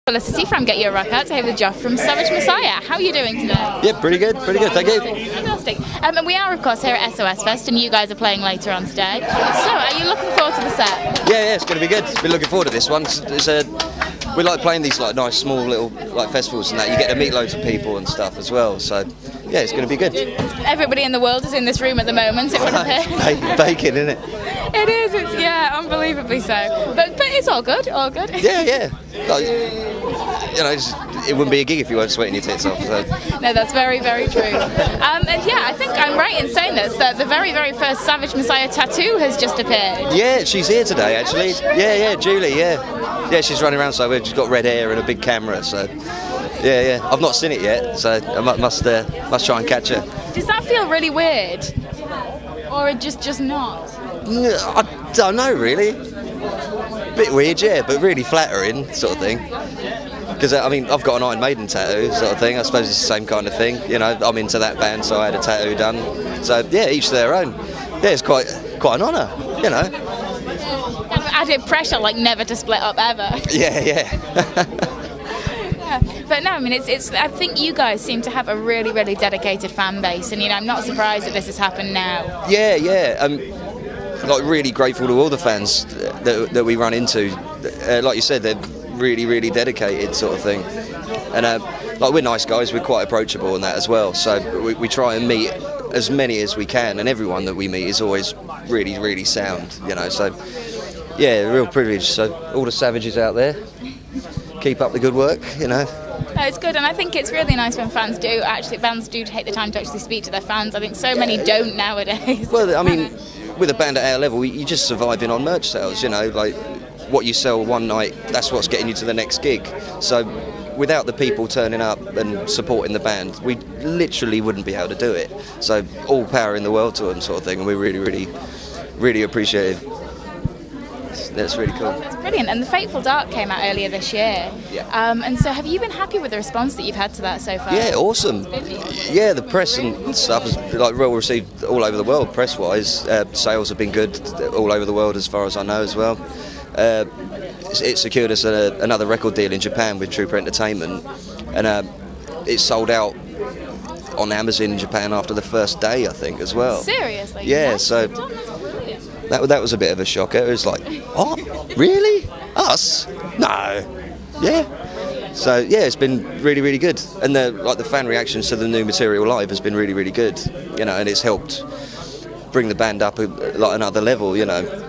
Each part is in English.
Felicity from GetYourRockOut here with Josh from Savage Messiah. How are you doing today? Yeah, pretty good, thank you. Fantastic. And we are, of course, here at SOS Fest, and you guys are playing later on today. So, are you looking forward to the set? Yeah, it's going to be good. Been looking forward to this one. We like playing these like nice small little like festivals and that. You get to meet loads of people and stuff as well. So yeah, it's going to be good. Everybody in the world is in this room at the moment. It would appear. Baking, isn't it? It is. It's unbelievably so. But it's all good. All good. Yeah. Like, you know, it wouldn't be a gig if you weren't sweating your tits off. So. No, that's very, very true. And yeah, I think I'm right in saying this, that the very, very first Savage Messiah tattoo has just appeared. Yeah, she's here today actually. Yeah, Julie. Yeah, she's running around somewhere. She's got red hair and a big camera. So yeah. I've not seen it yet, so I must try and catch her. Does that feel really weird, or just not? I don't know really. Bit weird, yeah, but really flattering sort of thing. Because I mean, I've got an Iron Maiden tattoo sort of thing. I suppose it's the same kind of thing. You know, I'm into that band, so I had a tattoo done. So yeah, each to their own. Yeah, it's quite an honour, you know. Added pressure, like never to split up ever. Yeah. But no, I mean, it's. I think you guys seem to have a really, really dedicated fan base, and I'm not surprised that this has happened now. Yeah. Like really grateful to all the fans that we run into. Like you said, they're really, really dedicated sort of thing. And like we're nice guys, we're quite approachable and that as well. So we try and meet as many as we can, and everyone that we meet is always really, really sound. You know, so yeah, real privilege. So all the savages out there, keep up the good work. You know. No, it's good, and I think it's really nice when bands do take the time to actually speak to their fans. I think so many don't nowadays. Well, I mean, with a band at our level, you're just surviving on merch sales, you know, like what you sell one night, that's what's getting you to the next gig. So without the people turning up and supporting the band, we literally wouldn't be able to do it. So all power in the world to them sort of thing, and we really, really, really appreciate it. That's really cool. That's brilliant. And The Fateful Dark came out earlier this year. Yeah. And so have you been happy with the response that you've had to that so far? Yeah, awesome. Yeah, the press and stuff is like well received all over the world, press-wise. Sales have been good all over the world as far as I know as well. It secured us another record deal in Japan with Trooper Entertainment, and it sold out on Amazon in Japan after the first day, I think, as well. Seriously? Yeah, so that was a bit of a shocker. It was like, what? Really? Us? No. Yeah. So yeah, it's been really, really good, and the fan reactions to the new material live has been really, really good. You know, and it's helped bring the band up like another level. You know.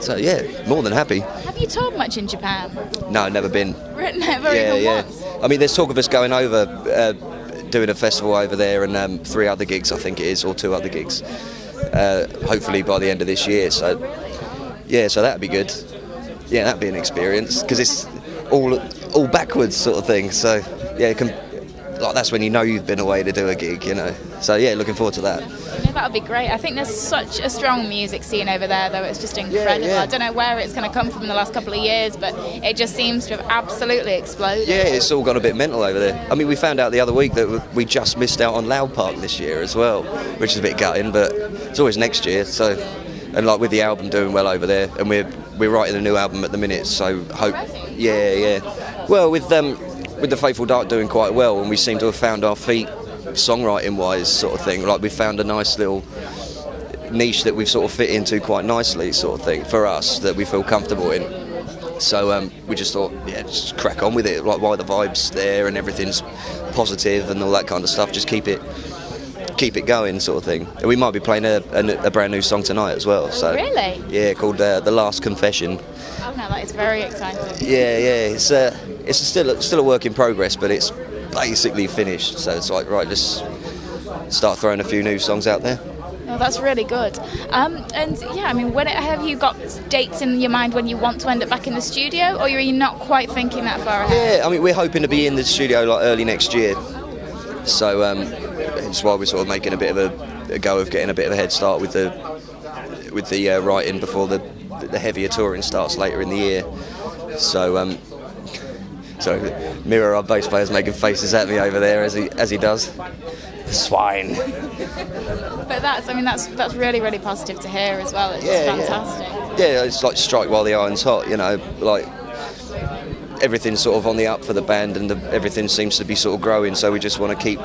So yeah, more than happy. Have you toured much in Japan? No, never been. Never even once? I mean, there's talk of us going over, doing a festival over there, and 3 other gigs, I think it is, or 2 other gigs. Hopefully by the end of this year. So yeah, so that'd be good. Yeah, that'd be an experience because it's all backwards sort of thing. So yeah, that's when you know you've been away to do a gig, you know. So yeah, looking forward to that. Yeah, that would be great. I think there's such a strong music scene over there, though. It's just incredible. Yeah. I don't know where it's going to come from in the last couple of years, but it just seems to have absolutely exploded. Yeah, it's all gone a bit mental over there. I mean, we found out the other week that we just missed out on Loud Park this year as well, which is a bit gutting, but it's always next year. So, and like with the album doing well over there, and we're writing a new album at the minute, so hope. Yeah. Well, with the Fateful Dark doing quite well, and we seem to have found our feet songwriting wise sort of thing. Like we found a nice little niche that we've sort of fit into quite nicely sort of thing for us that we feel comfortable in. So we just thought, yeah, just crack on with it. Like while the vibe's there and everything's positive and all that kind of stuff, just keep it going sort of thing. And we might be playing a brand new song tonight as well. So really? Yeah, called The Last Confession. Oh no, that is very exciting. Yeah. It's still a work in progress, but it's basically finished. So it's like, right, let's start throwing a few new songs out there. Oh, that's really good. And yeah, I mean, have you got dates in your mind when you want to end up back in the studio, or are you not quite thinking that far ahead? Yeah, I mean, we're hoping to be in the studio like early next year. So that's why we're sort of making a bit of a go of getting a bit of a head start with the writing before the heavier touring starts later in the year. So Mirror, our bass player's making faces at me over there as he does. Swine. But that's really, really positive to hear as well. It's just fantastic. Yeah, it's like strike while the iron's hot, you know. Like everything's sort of on the up for the band, and everything seems to be sort of growing. So we just want to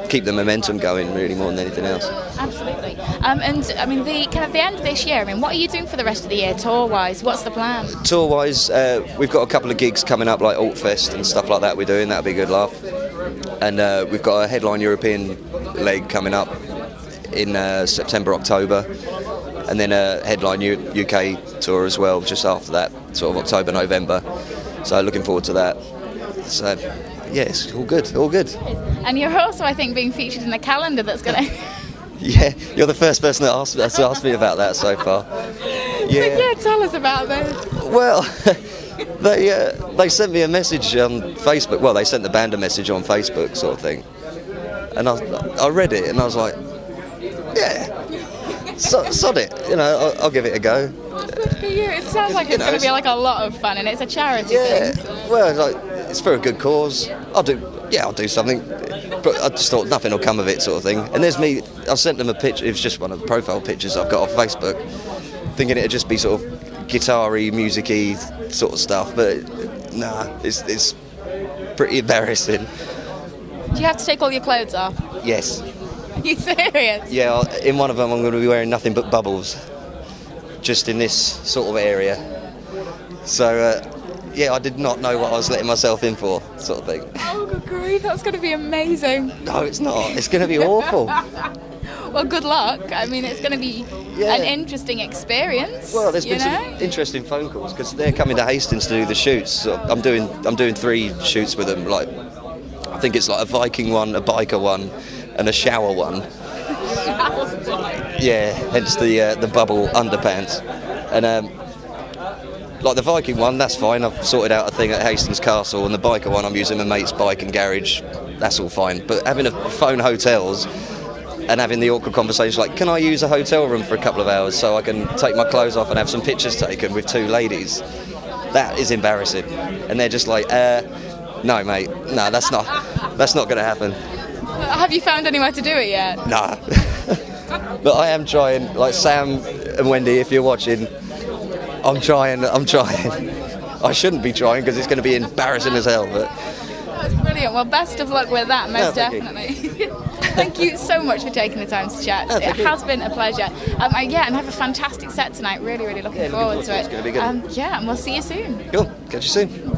keep the momentum going, really, more than anything else. Absolutely. And I mean, the end of this year. I mean, what are you doing for the rest of the year, tour-wise? What's the plan? Tour-wise, we've got a couple of gigs coming up, like SOS Fest and stuff like that. We're doing that'll be a good laugh. And we've got a headline European leg coming up in September, October, and then a headline UK tour as well, just after that, sort of October, November. So looking forward to that. So yeah, it's all good, all good. And you're also, I think, being featured in a calendar that's going to... Yeah, you're the first person that's asked me about that so far. Yeah. So, yeah, tell us about this. Well, they sent me a message on Facebook. Well, they sent the band a message on Facebook, sort of thing. And I read it, and I was like, yeah, sod it. You know, I'll give it a go. Good for you. It sounds like it's going to be like a lot of fun, and it's a charity thing. Well, it's for a good cause. I'll do something. But I just thought nothing will come of it, sort of thing. And there's me. I sent them a picture. It was just one of the profile pictures I've got off Facebook, thinking it'd just be sort of guitar-y, music-y sort of stuff. But nah, it's pretty embarrassing. Do you have to take all your clothes off? Yes. Are you serious? Yeah. In one of them, I'm going to be wearing nothing but bubbles, just in this sort of area. So. Yeah, I did not know what I was letting myself in for, sort of thing. Oh, good grief, that's going to be amazing. No, it's not. It's going to be awful. Well, good luck. I mean, it's going to be an interesting experience. Well, there's been some interesting phone calls, because they're coming to Hastings to do the shoots. So I'm doing 3 shoots with them. Like, I think it's like a Viking one, a biker one, and a shower one. Yeah, hence the bubble underpants. And like the Viking one, that's fine. I've sorted out a thing at Hastings Castle, and the biker one, I'm using my mate's bike and garage. That's all fine. But having to phone hotels and having the awkward conversation, like, can I use a hotel room for a couple of hours so I can take my clothes off and have some pictures taken with 2 ladies? That is embarrassing. And they're just like, no, mate, no, that's not going to happen. Have you found anywhere to do it yet? Nah. But I am trying. Like Sam and Wendy, if you're watching, I'm trying. I shouldn't be trying because it's going to be embarrassing as hell. But That's brilliant. Well, best of luck with that, most definitely. Thank you so much for taking the time to chat. It has been a pleasure. And have a fantastic set tonight. Really, really looking forward to it. It's going to be good. And we'll see you soon. Cool. Catch you soon.